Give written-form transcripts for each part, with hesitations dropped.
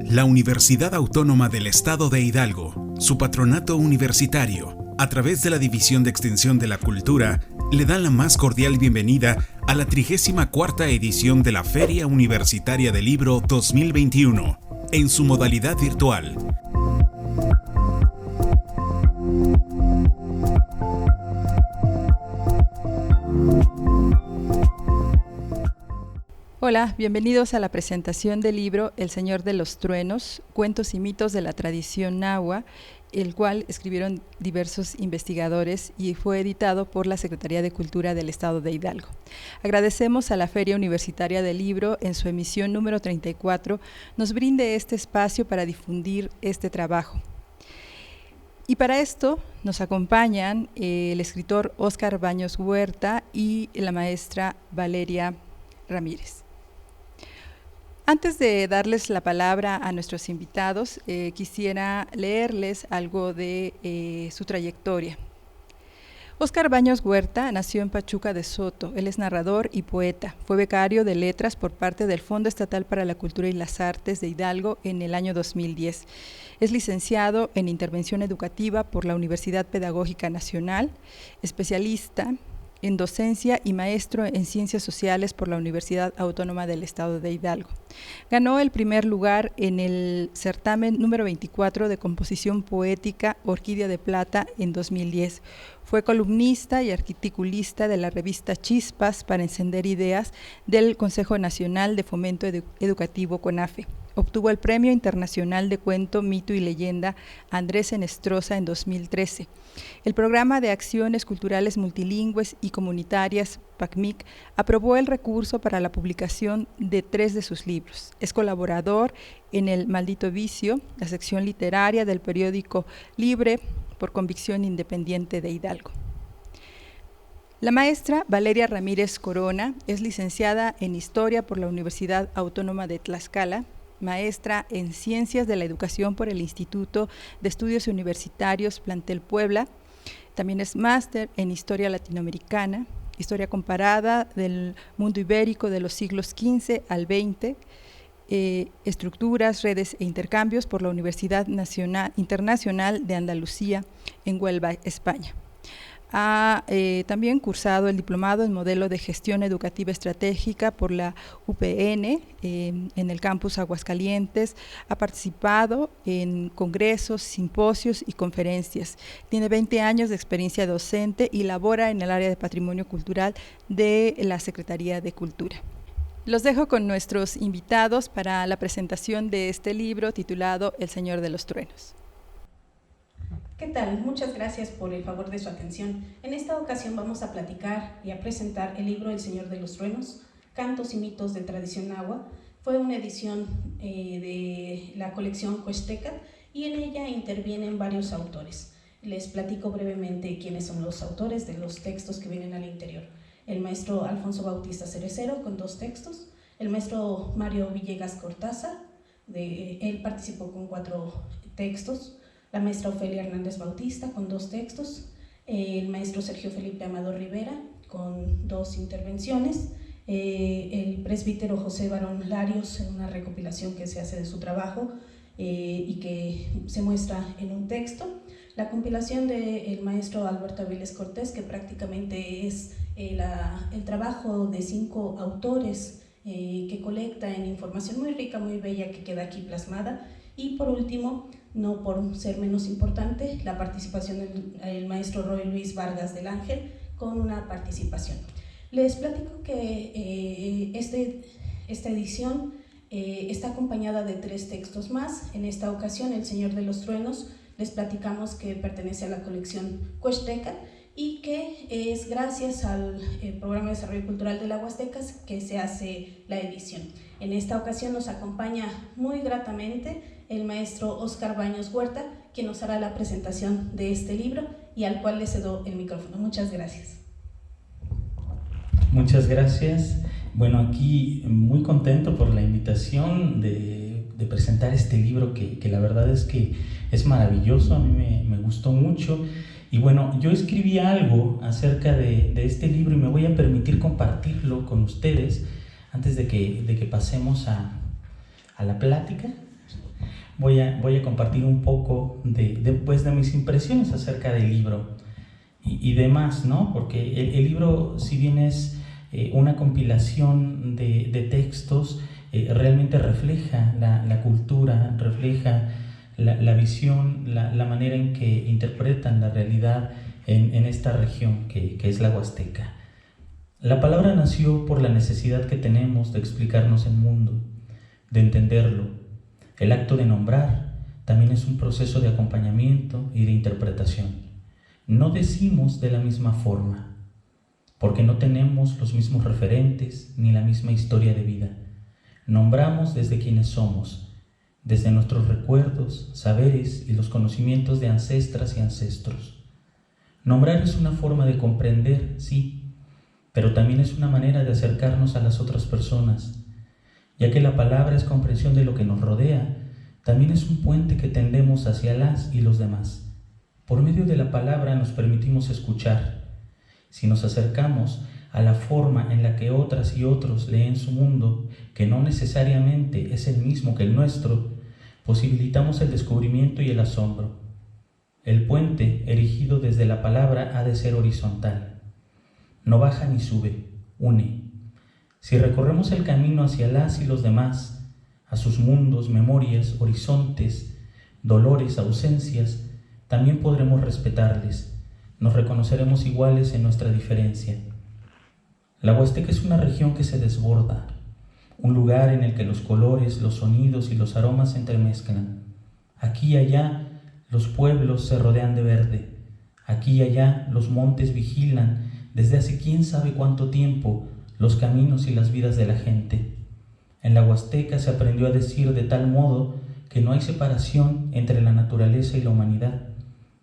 La Universidad Autónoma del Estado de Hidalgo, su patronato universitario, a través de la División de Extensión de la Cultura, le dan la más cordial bienvenida a la 34ª edición de la Feria Universitaria del Libro 2021, en su modalidad virtual. Hola, bienvenidos a la presentación del libro El Señor de los Truenos, cuentos y mitos de la tradición nahua, el cual escribieron diversos investigadores y fue editado por la Secretaría de Cultura del Estado de Hidalgo. Agradecemos a la Feria Universitaria del Libro, en su emisión número 34, nos brinde este espacio para difundir este trabajo. Y para esto nos acompañan el escritor Óscar Baños Huerta y la maestra Valeria Ramírez. Antes de darles la palabra a nuestros invitados, quisiera leerles algo de su trayectoria. Óscar Baños Huerta nació en Pachuca de Soto. Él es narrador y poeta. Fue becario de letras por parte del Fondo Estatal para la Cultura y las Artes de Hidalgo en el año 2010. Es licenciado en Intervención Educativa por la Universidad Pedagógica Nacional, especialista en docencia y maestro en Ciencias Sociales por la Universidad Autónoma del Estado de Hidalgo. Ganó el primer lugar en el certamen número 24 de composición poética Orquídea de Plata en 2010. Fue columnista y articulista de la revista Chispas para encender ideas del Consejo Nacional de Fomento Educativo CONAFE. Obtuvo el Premio Internacional de Cuento, Mito y Leyenda Andrés Enestrosa en 2013. El Programa de Acciones Culturales Multilingües y Comunitarias, PACMIC, aprobó el recurso para la publicación de 3 de sus libros. Es colaborador en El Maldito Vicio, la sección literaria del periódico Libre por Convicción Independiente de Hidalgo. La maestra Valeria Ramírez Corona es licenciada en Historia por la Universidad Autónoma de Tlaxcala, maestra en Ciencias de la Educación por el Instituto de Estudios Universitarios Plantel Puebla. También es máster en Historia Latinoamericana, Historia Comparada del Mundo Ibérico de los siglos XV al XX, Estructuras, Redes e Intercambios por la Universidad Internacional de Andalucía en Huelva, España. Ha también cursado el diplomado en Modelo de Gestión Educativa Estratégica por la UPN en el campus Aguascalientes. Ha participado en congresos, simposios y conferencias. Tiene 20 años de experiencia docente y labora en el área de Patrimonio Cultural de la Secretaría de Cultura. Los dejo con nuestros invitados para la presentación de este libro titulado El Señor de los Truenos. ¿Qué tal? Muchas gracias por el favor de su atención. En esta ocasión vamos a platicar y a presentar el libro El Señor de los Truenos, Cantos y Mitos de Tradición Nahua. Fue una edición de la colección Huasteca y en ella intervienen varios autores. Les platico brevemente quiénes son los autores de los textos que vienen al interior. El maestro Alfonso Bautista Cerecero con 2 textos, el maestro Mario Villegas Cortázar, él participó con 4 textos, la maestra Ofelia Hernández Bautista con 2 textos, el maestro Sergio Felipe Amador Rivera con 2 intervenciones, el presbítero José Barón Larios en una recopilación que se hace de su trabajo y que se muestra en un texto, la compilación del maestro Alberto Aviles Cortés, que prácticamente es el trabajo de 5 autores que colecta en información muy rica, muy bella, que queda aquí plasmada. Y por último, no por ser menos importante, la participación del maestro Roy Luis Vargas del Ángel con una participación. Les platico que esta edición está acompañada de 3 textos más. En esta ocasión, El Señor de los Truenos, les platicamos que pertenece a la colección Huasteca y que es gracias al Programa de Desarrollo Cultural de la Huasteca que se hace la edición. En esta ocasión nos acompaña muy gratamente el maestro Óscar Baños Huerta, quien nos hará la presentación de este libro y al cual le cedo el micrófono. Muchas gracias. Muchas gracias. Bueno, aquí muy contento por la invitación de presentar este libro que la verdad es que es maravilloso, a mí me gustó mucho. Y bueno, yo escribí algo acerca de este libro y me voy a permitir compartirlo con ustedes antes de que pasemos a la plática. voy a compartir un poco de mis impresiones acerca del libro y demás, ¿no? Porque el libro, si bien es una compilación de textos, realmente refleja la cultura, refleja la visión, la manera en que interpretan la realidad en esta región que es la Huasteca. La palabra nació por la necesidad que tenemos de explicarnos el mundo, de entenderlo. El acto de nombrar también es un proceso de acompañamiento y de interpretación. No decimos de la misma forma, porque no tenemos los mismos referentes ni la misma historia de vida. Nombramos desde quienes somos, desde nuestros recuerdos, saberes y los conocimientos de ancestras y ancestros. Nombrar es una forma de comprender, sí, pero también es una manera de acercarnos a las otras personas, ya que la palabra es comprensión de lo que nos rodea, también es un puente que tendemos hacia las y los demás. Por medio de la palabra nos permitimos escuchar. Si nos acercamos a la forma en la que otras y otros leen su mundo, que no necesariamente es el mismo que el nuestro, posibilitamos el descubrimiento y el asombro. El puente, erigido desde la palabra, ha de ser horizontal. No baja ni sube, une. Si recorremos el camino hacia las y los demás, a sus mundos, memorias, horizontes, dolores, ausencias, también podremos respetarles. Nos reconoceremos iguales en nuestra diferencia. La Huasteca es una región que se desborda, un lugar en el que los colores, los sonidos y los aromas se entremezclan. Aquí y allá los pueblos se rodean de verde. Aquí y allá los montes vigilan desde hace quién sabe cuánto tiempo los caminos y las vidas de la gente. En la Huasteca se aprendió a decir de tal modo que no hay separación entre la naturaleza y la humanidad,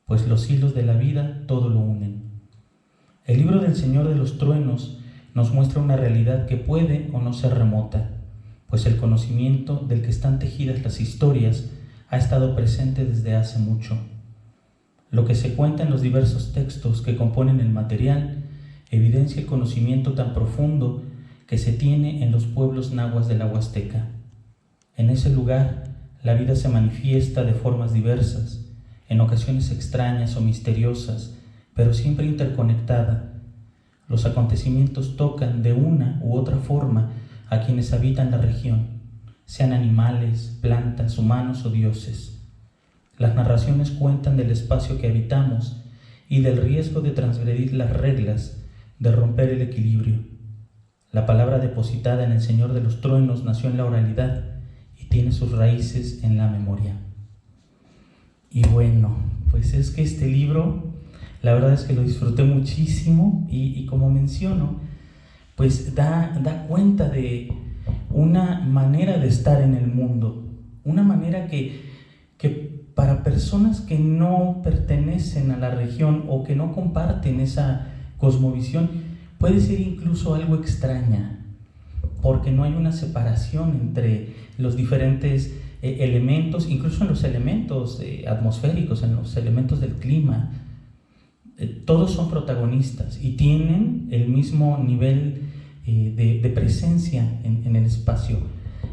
pues los hilos de la vida todo lo unen. El libro del Señor de los Truenos nos muestra una realidad que puede o no ser remota, pues el conocimiento del que están tejidas las historias ha estado presente desde hace mucho. Lo que se cuenta en los diversos textos que componen el material evidencia el conocimiento tan profundo que se tiene en los pueblos nahuas de la Huasteca. En ese lugar, la vida se manifiesta de formas diversas, en ocasiones extrañas o misteriosas, pero siempre interconectada. Los acontecimientos tocan de una u otra forma a quienes habitan la región, sean animales, plantas, humanos o dioses. Las narraciones cuentan del espacio que habitamos y del riesgo de transgredir las reglas, de romper el equilibrio. La palabra depositada en el Señor de los Truenos nació en la oralidad y tiene sus raíces en la memoria. Y bueno, pues es que este libro, la verdad es que lo disfruté muchísimo y como menciono, pues da cuenta de una manera de estar en el mundo, una manera que para personas que no pertenecen a la región o que no comparten esa cosmovisión, puede ser incluso algo extraña, porque no hay una separación entre los diferentes elementos, incluso en los elementos atmosféricos, en los elementos del clima. Todos son protagonistas y tienen el mismo nivel de presencia en el espacio.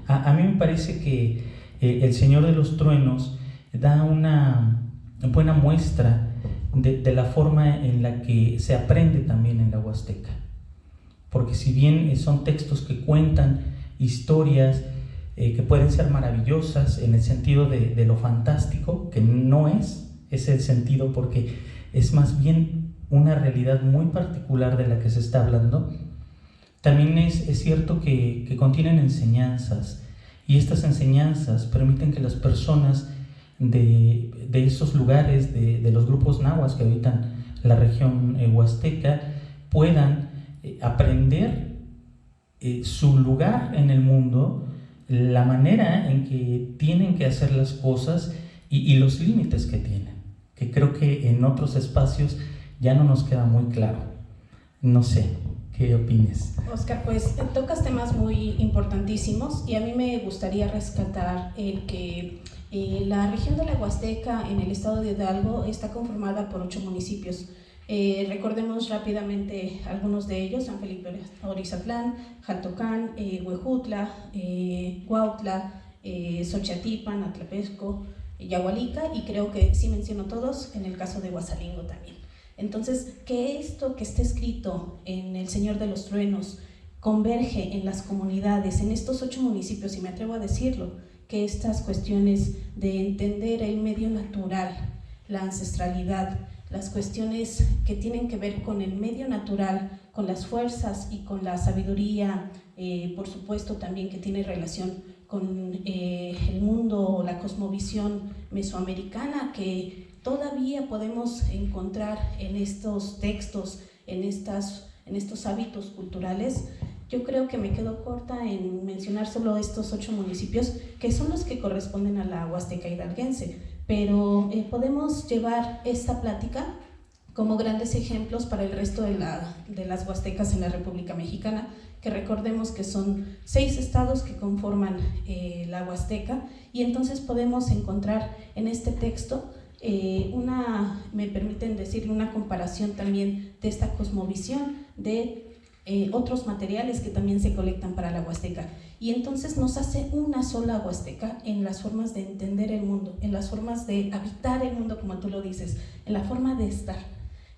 A mí me parece que El Señor de los Truenos da una buena muestra de la forma en la que se aprende también en la Huasteca. Porque si bien son textos que cuentan historias que pueden ser maravillosas en el sentido de lo fantástico, que no es ese el sentido, porque es más bien una realidad muy particular de la que se está hablando, también es cierto que contienen enseñanzas, y estas enseñanzas permiten que las personas de esos lugares, de los grupos nahuas que habitan la región huasteca, puedan aprender su lugar en el mundo, la manera en que tienen que hacer las cosas y los límites que tienen, que creo que en otros espacios ya no nos queda muy claro. No sé, ¿qué opines? Oscar, pues tocas temas muy importantísimos y a mí me gustaría rescatar el que la región de la Huasteca en el estado de Hidalgo está conformada por 8 municipios. Recordemos rápidamente algunos de ellos: San Felipe Orizatlán, Jaltocán, Huejutla, Cuautla, Xochatipan, Atlapesco, Yahualica, y creo que sí menciono todos en el caso de Huasalingo también. Entonces, que esto que está escrito en El Señor de los Truenos converge en las comunidades, en estos 8 municipios, y me atrevo a decirlo, que estas cuestiones de entender el medio natural, la ancestralidad, las cuestiones que tienen que ver con el medio natural, con las fuerzas y con la sabiduría, por supuesto también que tiene relación con el mundo, la cosmovisión mesoamericana, que todavía podemos encontrar en estos textos, en estos hábitos culturales. Yo creo que me quedo corta en mencionar solo estos 8 municipios, que son los que corresponden a la Huasteca hidalguense, pero podemos llevar esta plática como grandes ejemplos para el resto de las huastecas en la República Mexicana, que recordemos que son 6 estados que conforman la Huasteca, y entonces podemos encontrar en este texto me permiten decirle, una comparación también de esta cosmovisión de otros materiales que también se colectan para la Huasteca, y entonces nos hace una sola Huasteca en las formas de entender el mundo, en las formas de habitar el mundo, como tú lo dices, en la forma de estar.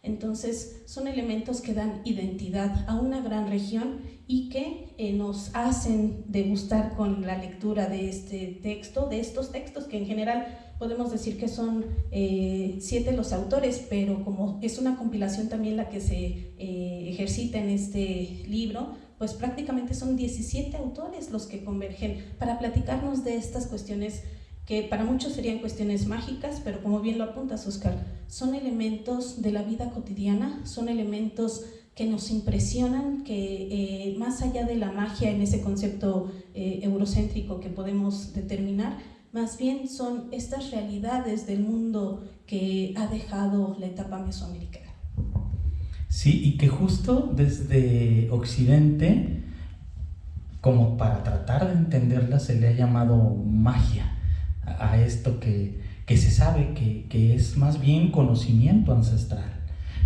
Entonces son elementos que dan identidad a una gran región y que nos hacen degustar con la lectura de este texto, de estos textos que en general podemos decir que son 7 los autores, pero como es una compilación también la que se ejercita en este libro, pues prácticamente son 17 autores los que convergen para platicarnos de estas cuestiones que para muchos serían cuestiones mágicas, pero como bien lo apuntas, Óscar, son elementos de la vida cotidiana, son elementos que nos impresionan, que más allá de la magia en ese concepto eurocéntrico que podemos determinar, más bien son estas realidades del mundo que ha dejado la etapa mesoamericana. Sí, y que justo desde Occidente, como para tratar de entenderla, se le ha llamado magia a esto que se sabe que es más bien conocimiento ancestral.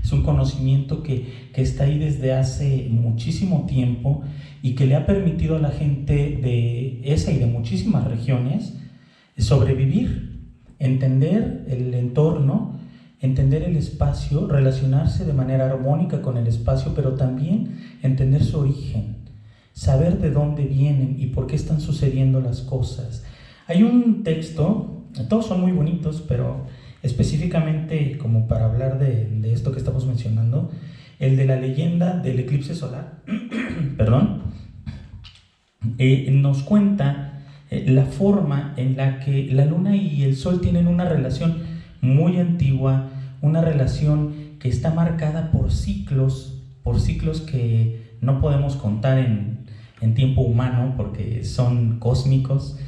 Es un conocimiento que está ahí desde hace muchísimo tiempo y que le ha permitido a la gente de esa y de muchísimas regiones sobrevivir, entender el entorno, entender el espacio, relacionarse de manera armónica con el espacio, pero también entender su origen, saber de dónde vienen y por qué están sucediendo las cosas. Hay un texto, todos son muy bonitos, pero específicamente como para hablar de esto que estamos mencionando, el de la leyenda del eclipse solar, perdón, nos cuenta la forma en la que la luna y el sol tienen una relación muy antigua, una relación que está marcada por ciclos que no podemos contar en tiempo humano porque son cósmicos,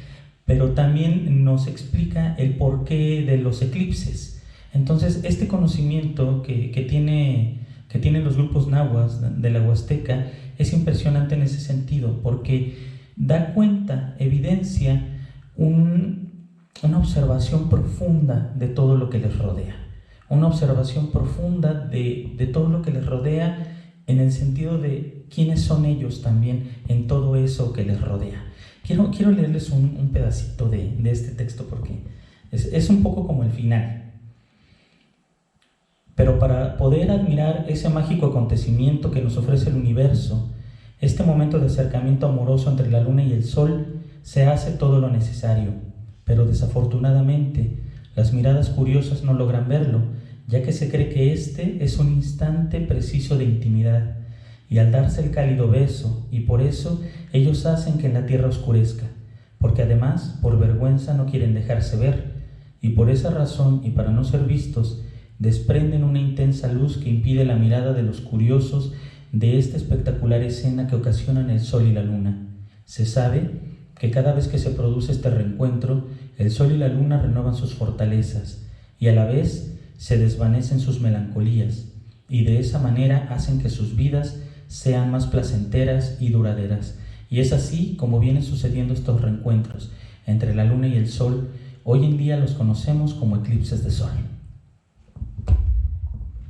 pero también nos explica el porqué de los eclipses. Entonces, este conocimiento que tienen los grupos nahuas de la Huasteca es impresionante en ese sentido, porque da cuenta, evidencia una observación profunda de todo lo que les rodea, una observación profunda de todo lo que les rodea en el sentido de quiénes son ellos también en todo eso que les rodea. Quiero leerles un pedacito de este texto porque es un poco como el final. Pero para poder admirar ese mágico acontecimiento que nos ofrece el universo, este momento de acercamiento amoroso entre la luna y el sol, se hace todo lo necesario, pero desafortunadamente las miradas curiosas no logran verlo, ya que se cree que este es un instante preciso de intimidad, y al darse el cálido beso, y por eso ellos hacen que en la tierra oscurezca, porque además por vergüenza no quieren dejarse ver, y por esa razón y para no ser vistos, desprenden una intensa luz que impide la mirada de los curiosos de esta espectacular escena que ocasionan el sol y la luna. Se sabe que cada vez que se produce este reencuentro, el sol y la luna renuevan sus fortalezas y a la vez se desvanecen sus melancolías, y de esa manera hacen que sus vidas sean más placenteras y duraderas. Y es así como vienen sucediendo estos reencuentros entre la luna y el sol. Hoy en día los conocemos como eclipses de sol.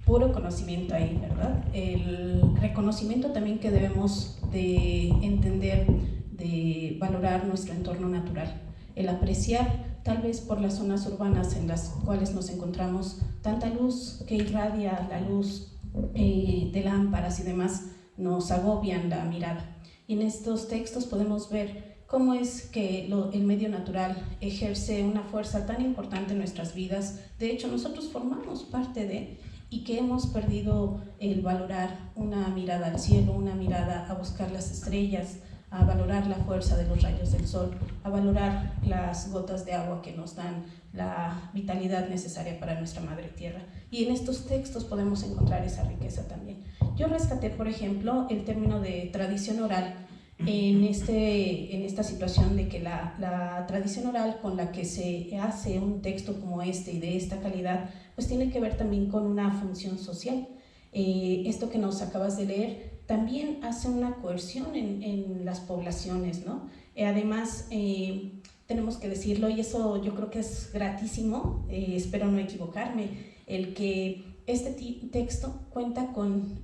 Puro conocimiento ahí, ¿verdad? El reconocimiento también que debemos de entender, de valorar nuestro entorno natural. el apreciar, tal vez por las zonas urbanas en las cuales nos encontramos, tanta luz que irradia, la luz de lámparas y demás, nos agobian la mirada. Y en estos textos podemos ver cómo es que el medio natural ejerce una fuerza tan importante en nuestras vidas. De hecho, nosotros formamos parte de, y que hemos perdido el valorar una mirada al cielo, una mirada a buscar las estrellas, a valorar la fuerza de los rayos del sol, a valorar las gotas de agua que nos dan la vitalidad necesaria para nuestra madre tierra. Y en estos textos podemos encontrar esa riqueza también. Yo rescaté, por ejemplo, el término de tradición oral en esta situación de que la tradición oral con la que se hace un texto como este y de esta calidad, pues tiene que ver también con una función social. Esto que nos acabas de leer también hace una coerción en las poblaciones, ¿no? Además, tenemos que decirlo, y eso yo creo que es gratísimo, espero no equivocarme, el que este texto cuenta con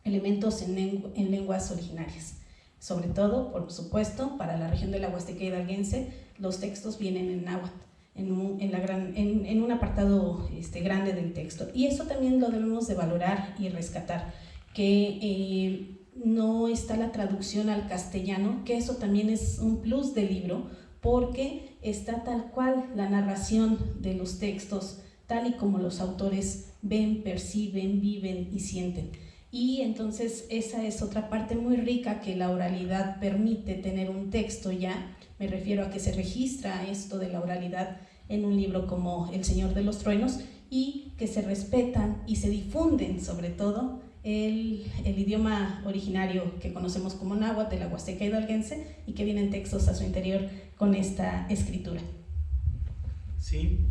elementos en lenguas originarias. Sobre todo, por supuesto, para la región de la Huasteca Hidalguense, los textos vienen en náhuatl, en un apartado grande del texto. Y eso también lo debemos de valorar y rescatar, que no está la traducción al castellano, que eso también es un plus del libro, porque está tal cual la narración de los textos, tal y como los autores ven, perciben, viven y sienten. Y entonces esa es otra parte muy rica que la oralidad permite tener un texto ya. Me refiero a que se registra esto de la oralidad en un libro como El Señor de los Truenos, y que se respetan y se difunden sobre todo el idioma originario que conocemos como náhuatl de la Huasteca Hidalguense, y que vienen textos a su interior con esta escritura. Sí,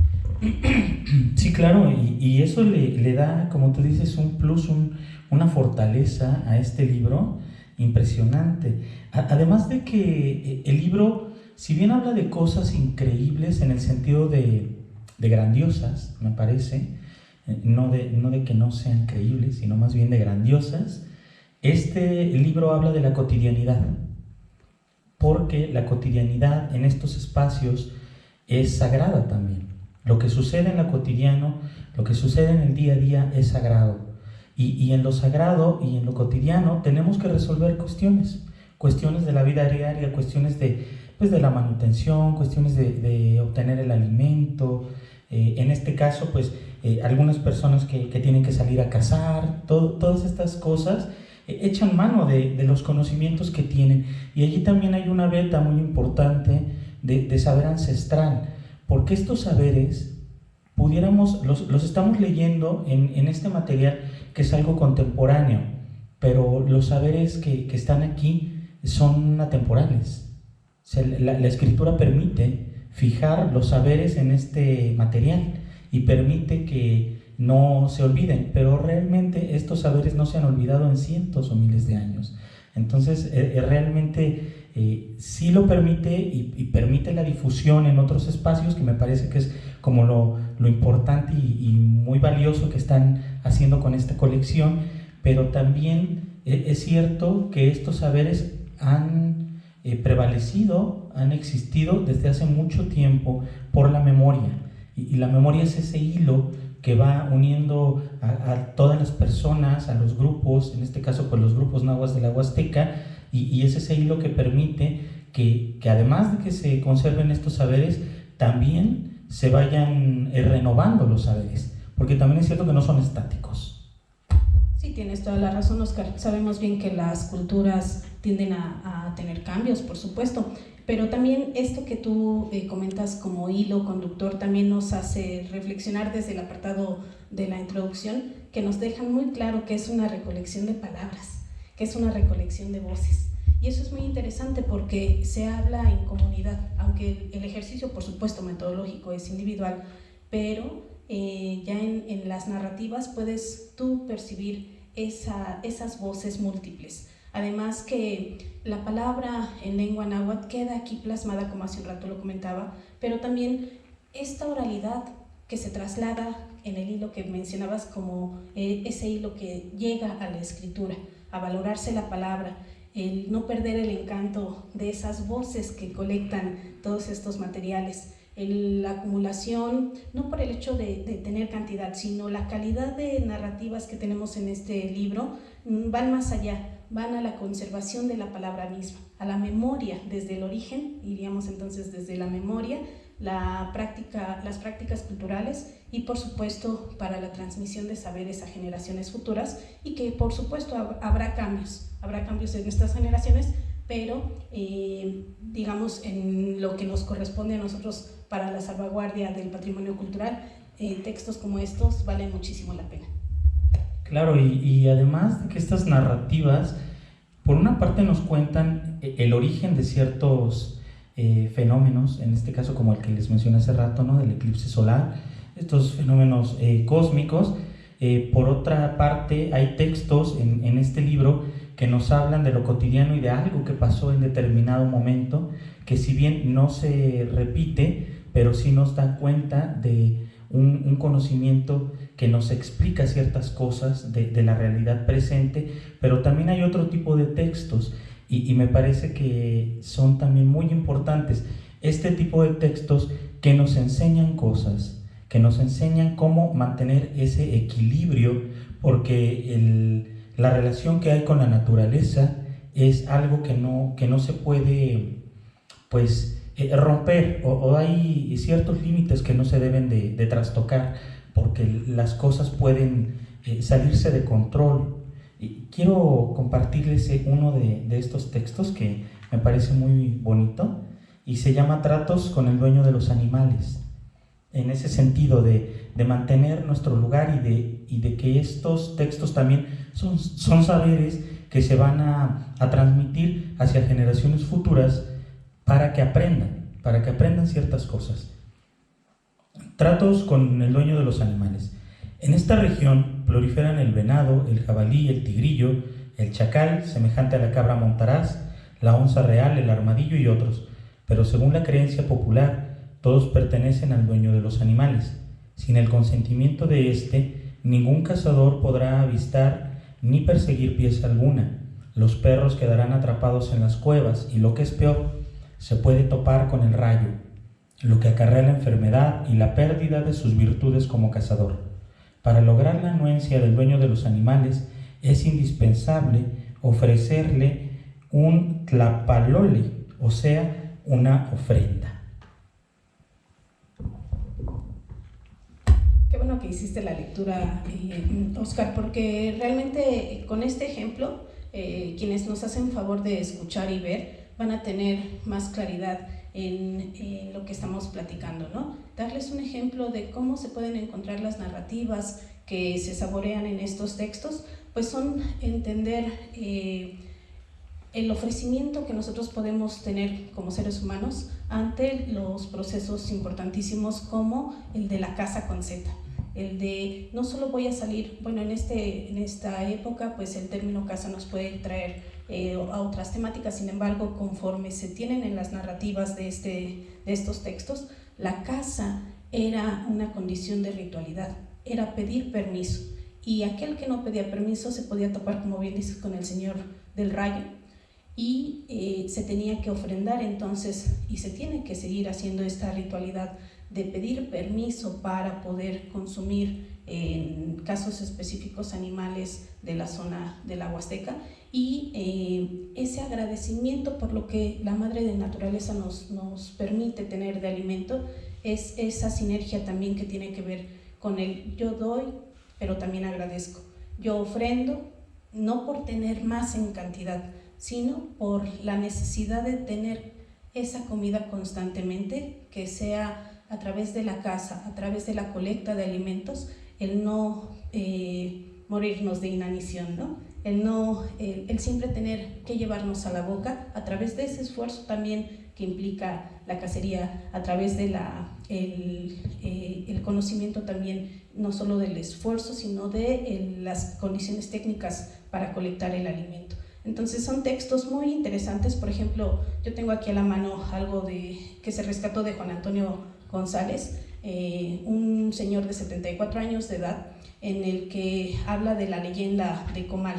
sí, claro, y eso le da, como tú dices, un plus, una fortaleza a este libro impresionante. Además de que el libro, si bien habla de cosas increíbles en el sentido de grandiosas, me parece, no de que no sean creíbles, sino más bien de grandiosas, este libro habla de la cotidianidad, porque la cotidianidad en estos espacios es sagrada también. Lo que sucede en lo cotidiano, lo que sucede en el día a día es sagrado. Y en lo sagrado y en lo cotidiano tenemos que resolver cuestiones de la vida diaria, cuestiones de la manutención, cuestiones de obtener el alimento. En este caso, algunas personas que tienen que salir a cazar, todas estas cosas echan mano de los conocimientos que tienen. Y allí también hay una veta muy importante de saber ancestral, porque estos saberes los estamos leyendo en este material que es algo contemporáneo, pero los saberes que están aquí son atemporales. O sea, la escritura permite fijar los saberes en este material y permite que no se olviden, pero realmente estos saberes no se han olvidado en cientos o miles de años. Entonces, realmente sí lo permite y permite la difusión en otros espacios, que me parece que es como lo importante y muy valioso que están haciendo con esta colección, pero también es cierto que estos saberes han prevalecido, han existido desde hace mucho tiempo por la memoria, y la memoria es ese hilo que va uniendo a todas las personas, a los grupos, en este caso los grupos nahuas de la Huasteca, y es ese hilo que permite que además de que se conserven estos saberes, también se vayan renovando los saberes, porque también es cierto que no son estáticos. Sí, tienes toda la razón, Oscar. Sabemos bien que las culturas tienden a tener cambios, por supuesto, pero también esto que tú comentas como hilo conductor también nos hace reflexionar desde el apartado de la introducción, que nos dejan muy claro que es una recolección de palabras, que es una recolección de voces. Y eso es muy interesante porque se habla en comunidad, aunque el ejercicio, por supuesto, metodológico es individual, pero ya en las narrativas puedes tú percibir esas voces múltiples. Además que la palabra en lengua náhuatl queda aquí plasmada, como hace un rato lo comentaba, pero también esta oralidad que se traslada en el hilo que mencionabas como ese hilo que llega a la escritura, a valorarse la palabra, el no perder el encanto de esas voces que colectan todos estos materiales, la acumulación, no por el hecho de tener cantidad, sino la calidad de narrativas que tenemos en este libro van más allá, van a la conservación de la palabra misma, a la memoria desde el origen, diríamos entonces desde la memoria, las prácticas culturales y por supuesto para la transmisión de saberes a generaciones futuras, y que por supuesto habrá cambios en estas generaciones, pero digamos en lo que nos corresponde a nosotros para la salvaguardia del patrimonio cultural, textos como estos valen muchísimo la pena. Claro, y además de que estas narrativas, por una parte nos cuentan el origen de ciertos fenómenos, en este caso como el que les mencioné hace rato, ¿no? Del eclipse solar, estos fenómenos cósmicos. Por otra parte, hay textos en este libro que nos hablan de lo cotidiano y de algo que pasó en determinado momento, que si bien no se repite, pero sí nos da cuenta de un conocimiento que nos explica ciertas cosas de la realidad presente, pero también hay otro tipo de textos y me parece que son también muy importantes. Este tipo de textos que nos enseñan cosas, que nos enseñan cómo mantener ese equilibrio, porque la relación que hay con la naturaleza es algo que no se puede pues romper, o hay ciertos límites que no se deben de trastocar, porque las cosas pueden salirse de control. Y quiero compartirles uno de estos textos que me parece muy bonito y se llama Tratos con el dueño de los animales, en ese sentido de mantener nuestro lugar y de que estos textos también son saberes que se van a transmitir hacia generaciones futuras para que aprendan ciertas cosas. Tratos con el dueño de los animales. En esta región proliferan el venado, el jabalí, el tigrillo, el chacal, semejante a la cabra montaraz, la onza real, el armadillo y otros, pero según la creencia popular, todos pertenecen al dueño de los animales. Sin el consentimiento de éste, ningún cazador podrá avistar ni perseguir pieza alguna. Los perros quedarán atrapados en las cuevas y, lo que es peor, se puede topar con el rayo, lo que acarrea la enfermedad y la pérdida de sus virtudes como cazador. Para lograr la anuencia del dueño de los animales es indispensable ofrecerle un tlapalole, o sea, una ofrenda. Qué bueno que hiciste la lectura, Oscar, porque realmente con este ejemplo, quienes nos hacen favor de escuchar y ver van a tener más claridad en lo que estamos platicando, ¿no? Darles un ejemplo de cómo se pueden encontrar las narrativas que se saborean en estos textos, pues son entender el ofrecimiento que nosotros podemos tener como seres humanos ante los procesos importantísimos como el de la caza con Z. El de no solo voy a salir, bueno, en esta época pues el término caza nos puede traer a otras temáticas, sin embargo, conforme se tienen en las narrativas de estos textos, la caza era una condición de ritualidad, era pedir permiso, y aquel que no pedía permiso se podía topar, como bien dices, con el señor del rayo, y se tenía que ofrendar entonces, y se tiene que seguir haciendo esta ritualidad de pedir permiso para poder consumir en casos específicos animales de la zona de la Huasteca, y ese agradecimiento por lo que la madre de naturaleza nos permite tener de alimento es esa sinergia también que tiene que ver con el yo doy, pero también agradezco. Yo ofrendo no por tener más en cantidad, sino por la necesidad de tener esa comida constantemente, que sea a través de la caza, a través de la colecta de alimentos, el no morirnos de inanición, ¿no? El siempre tener que llevarnos a la boca a través de ese esfuerzo también que implica la cacería, a través de el conocimiento también, no solo del esfuerzo, sino de las condiciones técnicas para colectar el alimento. Entonces son textos muy interesantes. Por ejemplo, yo tengo aquí a la mano algo que se rescató de Juan Antonio González, un señor de 74 años de edad, en el que habla de la leyenda de Comal.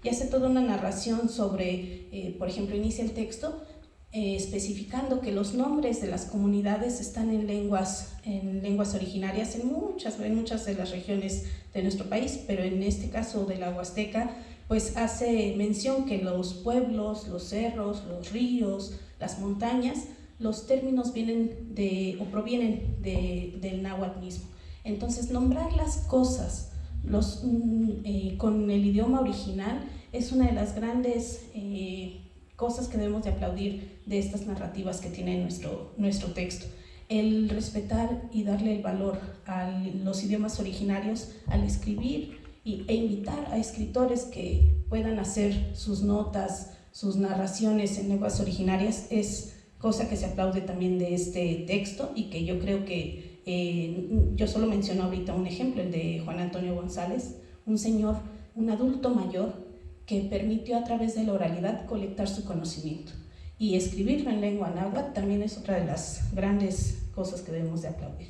y hace toda una narración sobre, por ejemplo, inicia el texto especificando que los nombres de las comunidades están en lenguas originarias en muchas de las regiones de nuestro país, pero en este caso de la Huasteca, pues hace mención que los pueblos, los cerros, los ríos, las montañas, los términos provienen del náhuatl mismo. Entonces, nombrar las cosas con el idioma original es una de las grandes cosas que debemos de aplaudir de estas narrativas que tiene nuestro texto. El respetar y darle el valor a los idiomas originarios al escribir e invitar a escritores que puedan hacer sus notas, sus narraciones en lenguas originarias es cosa que se aplaude también de este texto, y que yo creo que yo solo menciono ahorita un ejemplo, el de Juan Antonio González, un adulto mayor que permitió a través de la oralidad colectar su conocimiento, y escribirlo en lengua náhuatl también es otra de las grandes cosas que debemos de aplaudir.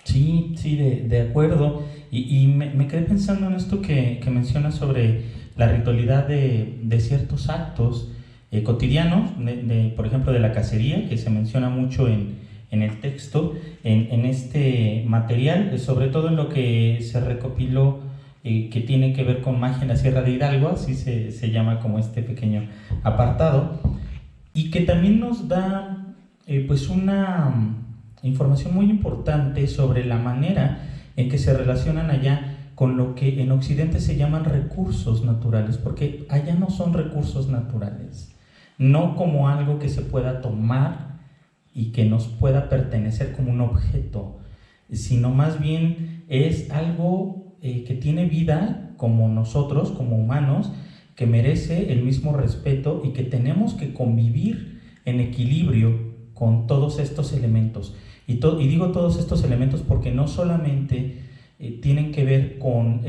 Sí, de acuerdo, y me quedé pensando en esto que mencionas sobre la ritualidad de ciertos actos cotidianos, por ejemplo de la cacería, que se menciona mucho en el texto, en este material, sobre todo en lo que se recopiló que tiene que ver con magia en la Sierra de Hidalgo, así se llama como este pequeño apartado, y que también nos da pues una información muy importante sobre la manera en que se relacionan allá con lo que en Occidente se llaman recursos naturales, porque allá no son recursos naturales, no como algo que se pueda tomar y que nos pueda pertenecer como un objeto, sino más bien es algo que tiene vida como nosotros, como humanos, que merece el mismo respeto y que tenemos que convivir en equilibrio con todos estos elementos. Y digo todos estos elementos porque no solamente tienen que ver con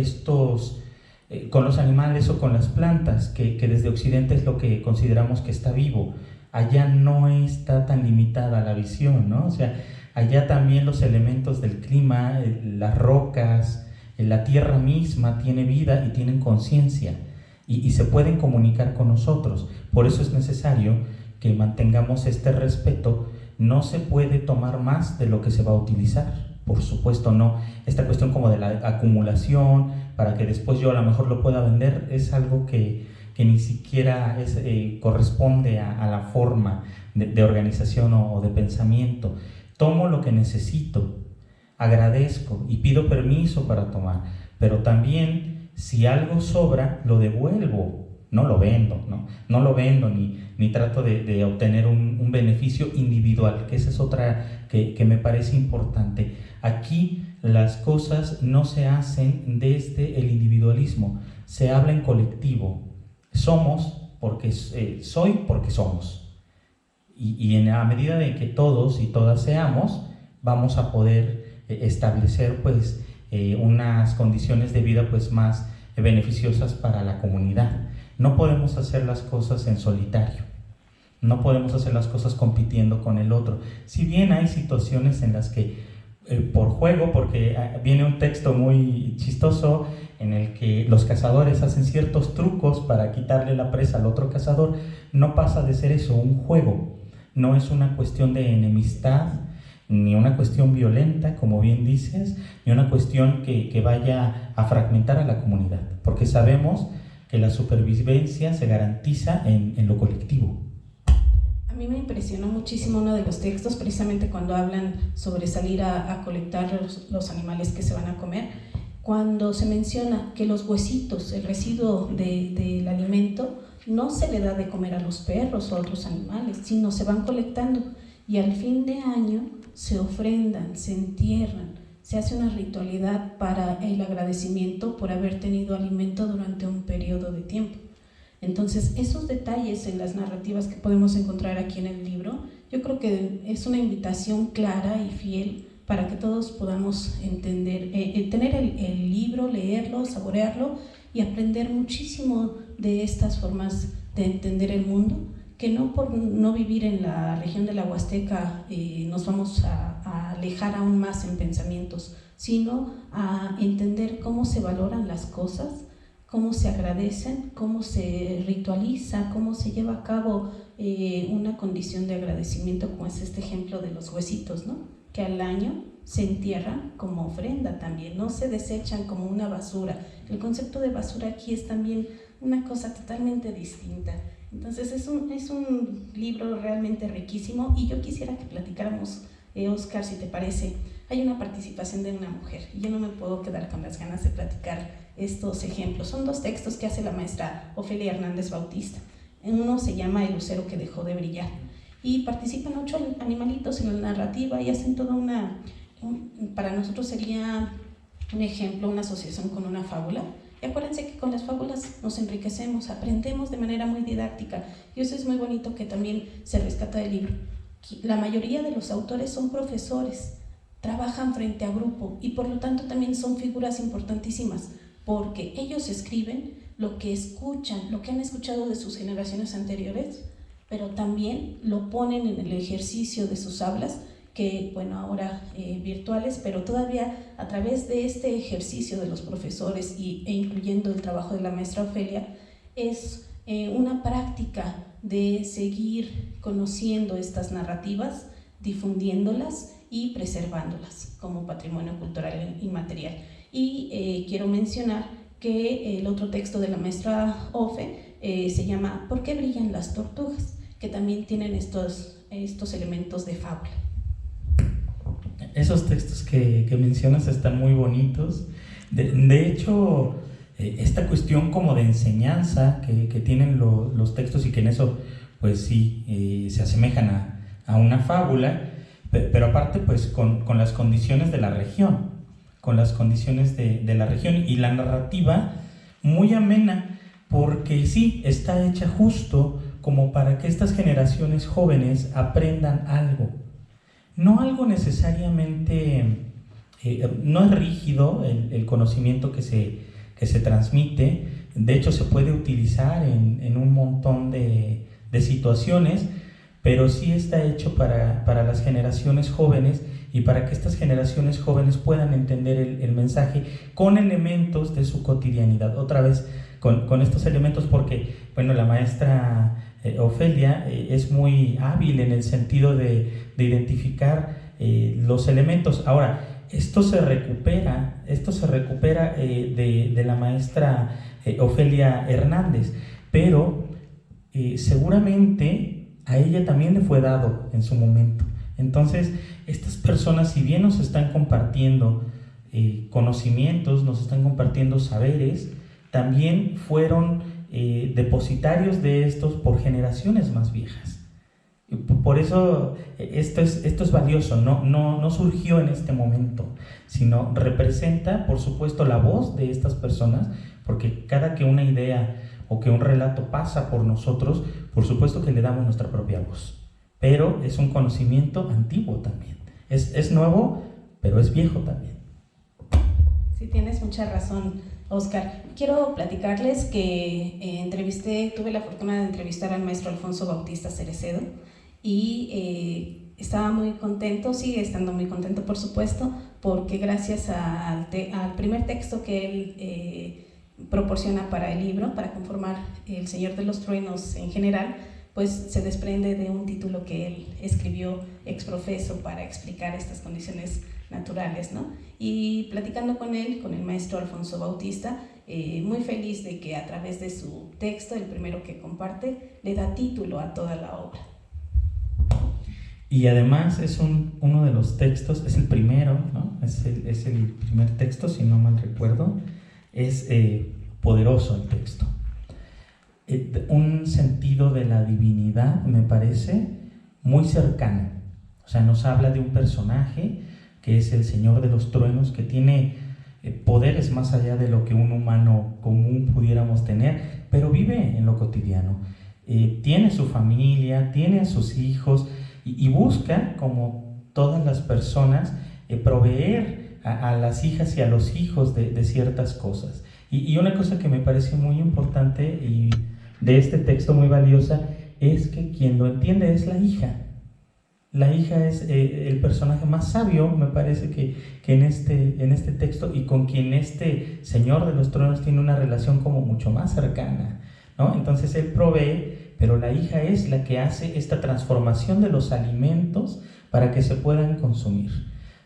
con los animales o con las plantas, que desde Occidente es lo que consideramos que está vivo. Allá no está tan limitada la visión, ¿no? O sea, allá también los elementos del clima, las rocas, la tierra misma tiene vida y tienen conciencia y se pueden comunicar con nosotros. Por eso es necesario que mantengamos este respeto. No se puede tomar más de lo que se va a utilizar, por supuesto no. Esta cuestión como de la acumulación para que después yo a lo mejor lo pueda vender es algo que ni siquiera corresponde a la forma de organización o de pensamiento. Tomo lo que necesito, agradezco y pido permiso para tomar, pero también si algo sobra lo devuelvo, no lo vendo, no lo vendo ni trato de obtener un beneficio individual, que esa es otra que me parece importante. Aquí las cosas no se hacen desde el individualismo, se habla en colectivo. Somos porque soy porque somos, y en la medida de que todos y todas seamos, vamos a poder establecer pues unas condiciones de vida pues más beneficiosas para la comunidad. No podemos hacer las cosas en solitario, no podemos hacer las cosas compitiendo con el otro. Si bien hay situaciones en las que por juego, porque viene un texto muy chistoso en el que los cazadores hacen ciertos trucos para quitarle la presa al otro cazador, no pasa de ser eso, un juego. No es una cuestión de enemistad, ni una cuestión violenta, como bien dices, ni una cuestión que vaya a fragmentar a la comunidad, porque sabemos que la supervivencia se garantiza en lo colectivo. A mí me impresionó muchísimo uno de los textos, precisamente cuando hablan sobre salir a colectar los animales que se van a comer, cuando se menciona que los huesitos, el residuo del alimento, no se le da de comer a los perros o a otros animales, sino se van colectando y al fin de año se ofrendan, se entierran, se hace una ritualidad para el agradecimiento por haber tenido alimento durante un periodo de tiempo. Entonces, esos detalles en las narrativas que podemos encontrar aquí en el libro, yo creo que es una invitación clara y fiel para que todos podamos entender, tener el libro, leerlo, saborearlo y aprender muchísimo de estas formas de entender el mundo, que no por no vivir en la región de la Huasteca nos vamos a alejar aún más en pensamientos, sino a entender cómo se valoran las cosas, cómo se agradecen, cómo se ritualiza, cómo se lleva a cabo una condición de agradecimiento, como es este ejemplo de los huesitos, ¿no? Que al año se entierran como ofrenda también, no se desechan como una basura. El concepto de basura aquí es también una cosa totalmente distinta. Entonces es un libro realmente riquísimo, y yo quisiera que platicáramos, Oscar, si te parece. Hay una participación de una mujer y yo no me puedo quedar con las ganas de platicar estos ejemplos. Son 2 textos que hace la maestra Ofelia Hernández Bautista. Uno se llama El lucero que dejó de brillar, y participan 8 animalitos en la narrativa y hacen toda para nosotros sería un ejemplo, una asociación con una fábula. Y acuérdense que con las fábulas nos enriquecemos, aprendemos de manera muy didáctica, y eso es muy bonito que también se rescata del libro. La mayoría de los autores son profesores, trabajan frente a grupo, y por lo tanto también son figuras importantísimas, porque ellos escriben lo que escuchan, lo que han escuchado de sus generaciones anteriores, pero también lo ponen en el ejercicio de sus aulas, que bueno, ahora virtuales, pero todavía a través de este ejercicio de los profesores e incluyendo el trabajo de la maestra Ofelia, es una práctica de seguir conociendo estas narrativas, difundiéndolas y preservándolas como patrimonio cultural inmaterial. Y quiero mencionar que el otro texto de la maestra Ofe se llama ¿Por qué brillan las tortugas?, que también tienen estos elementos de fábula. Esos textos que mencionas están muy bonitos. De hecho, esta cuestión como de enseñanza que tienen los textos, y que en eso pues sí se asemejan a una fábula, pero aparte pues con las condiciones de la región, y la narrativa muy amena, porque sí, está hecha justo como para que estas generaciones jóvenes aprendan algo. No algo necesariamente, no es rígido el conocimiento que se transmite. De hecho se puede utilizar en un montón de situaciones, pero sí está hecho para las generaciones jóvenes, y para que estas generaciones jóvenes puedan entender el mensaje con elementos de su cotidianidad. Otra vez con estos elementos, porque bueno, la maestra Ofelia es muy hábil en el sentido de identificar los elementos. Ahora, esto se recupera de la maestra Ofelia Hernández, pero seguramente a ella también le fue dado en su momento. Entonces, estas personas, si bien nos están compartiendo conocimientos, nos están compartiendo saberes, también fueron depositarios de estos por generaciones más viejas. Por eso esto es valioso, no surgió en este momento, sino representa, por supuesto, la voz de estas personas, porque cada que una idea o que un relato pasa por nosotros, por supuesto que le damos nuestra propia voz, pero es un conocimiento antiguo también. Es nuevo, pero es viejo también. Sí, tienes mucha razón, Oscar. Quiero platicarles que tuve la fortuna de entrevistar al maestro Alfonso Bautista Cerecedo, y estaba muy contento, sigue estando muy contento, por supuesto, porque gracias al primer texto que él proporciona para el libro, para conformar El Señor de los Truenos en general, pues se desprende de un título que él escribió ex profeso para explicar estas condiciones naturales, ¿no? Y platicando con él, con el maestro Alfonso Bautista, muy feliz de que a través de su texto, el primero que comparte, le da título a toda la obra. Y además es uno de los textos, es el primero, ¿no? Es el primer texto, si no mal recuerdo. Es poderoso el texto. Un sentido de la divinidad, me parece, muy cercano. O sea, nos habla de un personaje que es el Señor de los Truenos, que tiene poderes más allá de lo que un humano común pudiéramos tener, pero vive en lo cotidiano. Tiene su familia, tiene a sus hijos, y busca, como todas las personas, proveer a las hijas y a los hijos de ciertas cosas. Y una cosa que me parece muy importante y de este texto muy valiosa es que quien lo entiende es la hija. La hija es el personaje más sabio, me parece que en este texto, y con quien este Señor de los Truenos tiene una relación como mucho más cercana, ¿no? Entonces él provee, pero la hija es la que hace esta transformación de los alimentos para que se puedan consumir.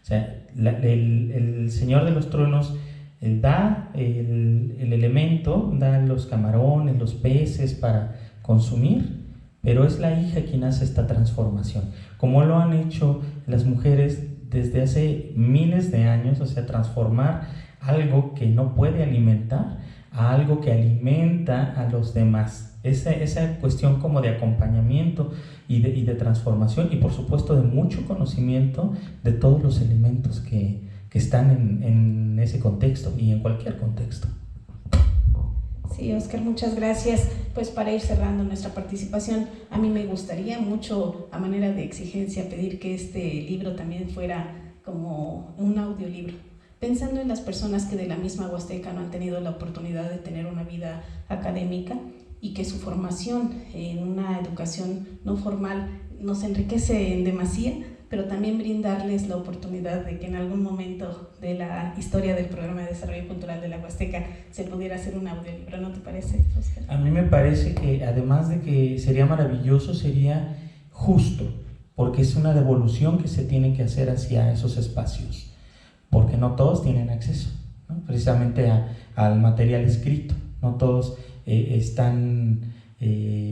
O sea, el Señor de los Truenos da el elemento, da los camarones, los peces para consumir, pero es la hija quien hace esta transformación, como lo han hecho las mujeres desde hace miles de años, o sea, transformar algo que no puede alimentar a algo que alimenta a los demás. Esa cuestión como de acompañamiento y de transformación, y por supuesto de mucho conocimiento de todos los elementos que están en ese contexto y en cualquier contexto. Sí, Óscar, muchas gracias. Pues para ir cerrando nuestra participación, a mí me gustaría mucho, a manera de exigencia, pedir que este libro también fuera como un audiolibro, pensando en las personas que de la misma Huasteca no han tenido la oportunidad de tener una vida académica y que su formación en una educación no formal nos enriquece en demasía, pero también brindarles la oportunidad de que en algún momento de la historia del Programa de Desarrollo Cultural de la Huasteca se pudiera hacer un audiolibro, ¿no te parece, Óscar? A mí me parece que además de que sería maravilloso, sería justo, porque es una devolución que se tiene que hacer hacia esos espacios, porque no todos tienen acceso, ¿no? Precisamente al material escrito, no todos están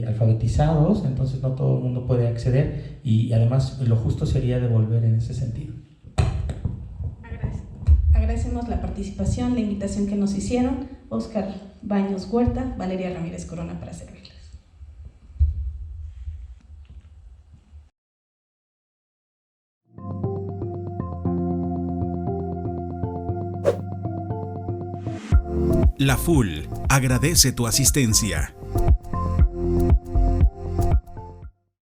alfabetizados, entonces no todo el mundo puede acceder, y además lo justo sería devolver en ese sentido. Agradecemos la participación, la invitación que nos hicieron. Óscar Baños Huerta, Valeria Ramírez Corona, para servirles. La FUL agradece tu asistencia.